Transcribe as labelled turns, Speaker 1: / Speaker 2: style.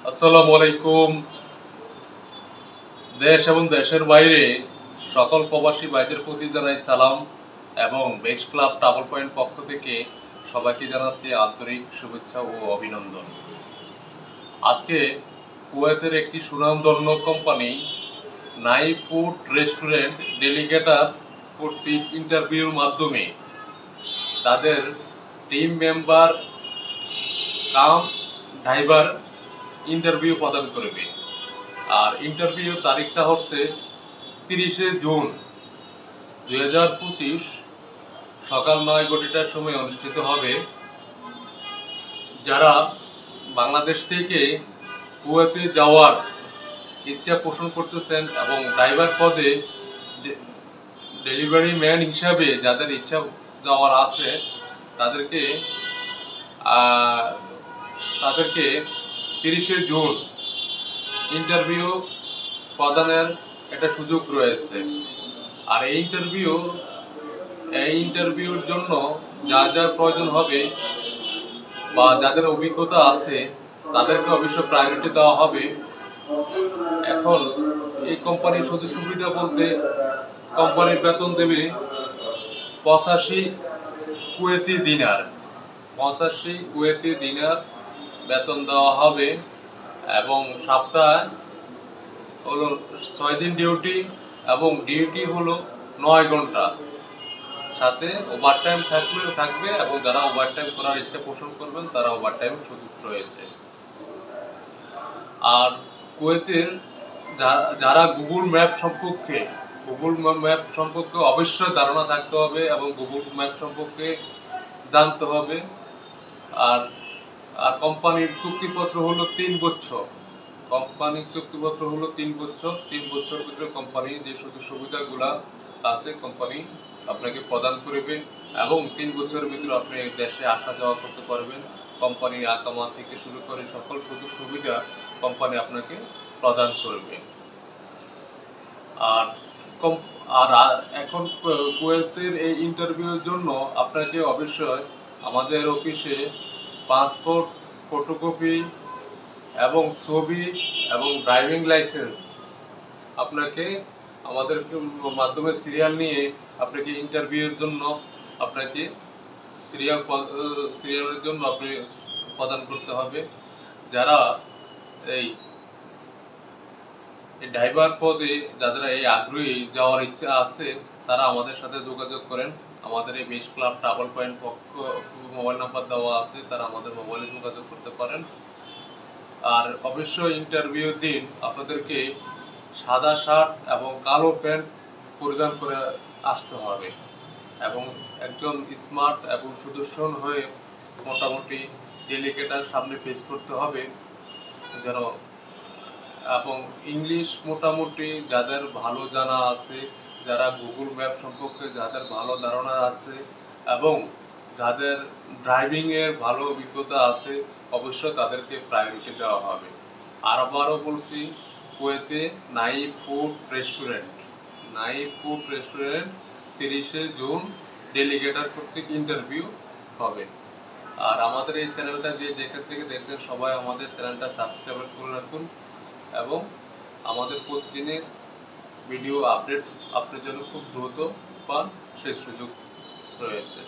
Speaker 1: আসসালামু আলাইকুম। দেশ এবং দেশের বাইরে সকল প্রবাসী ভাইদের প্রতি জানাই সালাম এবং বেস্ট ক্লাব ডাবল পয়েন্ট পক্ষ থেকে সবাইকে জানাচ্ছি আন্তরিক শুভেচ্ছা ও অভিনন্দন। আজকে কুয়েতের একটি সুনামধন্য কোম্পানি নাইফ ফুড রেস্টুরেন্ট ডেলিগেটর কর্তৃক ইন্টারভিউর মাধ্যমে তাদের team member cum driver interview প্রদান করবে। আর ইন্টারভিউ তারিখটা হচ্ছে 30শে জুন 2025 সকাল 9:00টার সময় অনুষ্ঠিত হবে। যারা বাংলাদেশ থেকে কুয়েতে যাওয়ার ইচ্ছা পোষণ করতেছেন এবং ড্রাইভার পদে ডেলিভারি ম্যান হিসাবে যাদের ইচ্ছা যাওয়ার আছে তাদেরকে তাদেরকে 30শে জুন ইন্টারভিউ প্রদানের একটা সুযোগ রয়েছে। আর এই ইন্টারভিউর জন্য যা যা প্রয়োজন হবে বা যাদের অভিজ্ঞতা আছে তাদেরকে অবশ্যই প্রায়োরিটি দেওয়া হবে। এখন এই কোম্পানির সুযোগ সুবিধা বলতে কোম্পানির বেতন দেবে 85 কুয়েতি দিনার 85 কুয়েতি দিনার বেতন দেওয়া হবে এবং সপ্তাহে হলো 6 দিন ডিউটি এবং ডিউটি হলো 9 ঘন্টা, সাথে ওভারটাইম থাকবে এবং যারা ওভারটাইম করার ইচ্ছা পোষণ করবেন তারা ওভারটাইম সুযোগ রয়েছে। আর কুয়েতের যারা গুগল ম্যাপ সম্পর্কে অবশ্যই ধারণা থাকতে হবে এবং গুগল ম্যাপ সম্পর্কে জানতে হবে। আর আর কোম্পানির চুক্তিপত্র হলো 3 বছর। কোম্পানির চুক্তিপত্র হলো 3 বছর। 3 বছর ভিতরে কোম্পানি যে সুযোগ সুবিধাগুলা আছে কোম্পানি আপনাকে প্রদান করবে এবং 3 বছরের ভিতরে আপনি দেশে আসা যাওয়া করতে পারবেন। কোম্পানির আকামা থেকে শুরু করে সকল সুযোগ সুবিধা কোম্পানি আপনাকে প্রদান করবে। আর এখন কুয়েতের এই ইন্টারভিউর জন্য আপনাকে অবশ্যই আমাদের অফিসে পাসপোর্ট ফটোকপি এবং ছবি এবং ড্রাইভিং লাইসেন্স আপনাকে আমাদের মাধ্যমে সিরিয়াল নিয়ে আপনাকে ইন্টারভিউর জন্য আপনাকে সিরিয়ালের জন্য আপনি প্রদান করতে হবে। যারা এই ড্রাইভার পদে যাদের এই আগ্রহী যাওয়ার ইচ্ছা আছে তারা আমাদের সাথে যোগাযোগ করেন। আমাদের এই বেস্ট ক্লাব ডাবল পয়েন্ট পক্ষ মোবাইল নাম্বার দেওয়া আছে, তারা আমাদের মোবাইলে যোগাযোগ করতে পারেন। আর অবশ্যই ইন্টারভিউ দিন আপনাদেরকে সাদা শার্ট এবং কালো প্যান্ট পরিধান করে আসতে হবে এবং একজন স্মার্ট এবং সুদর্শন হয়ে মোটামুটি ডেলিগেটার সামনে ফেস করতে হবে যেন। এবং ইংলিশ মোটামুটি যাদের ভালো জানা আছে, যারা গুগল ম্যাপ সম্পর্কে যাদের ভালো ধারণা আছে এবং যাদের ড্রাইভিংয়ের ভালো অভিজ্ঞতা আছে অবশ্যই তাদেরকে প্রায়োরিটি দেওয়া হবে। আর আবারও বলছি, কুয়েতে নাইফ ফুড রেস্টুরেন্ট 30শে জুন ডেলিগেটর কর্তৃক ইন্টারভিউ হবে। আর আমাদের এই চ্যানেলটা যেখান থেকে দেখছেন সবাই আমাদের চ্যানেলটা সাবস্ক্রাইব করে রাখুন এবং আমাদের প্রতিদিনের ভিডিও আপডেট আপনার জন্য খুব দ্রুত পান সেই সুযোগ রয়েছে।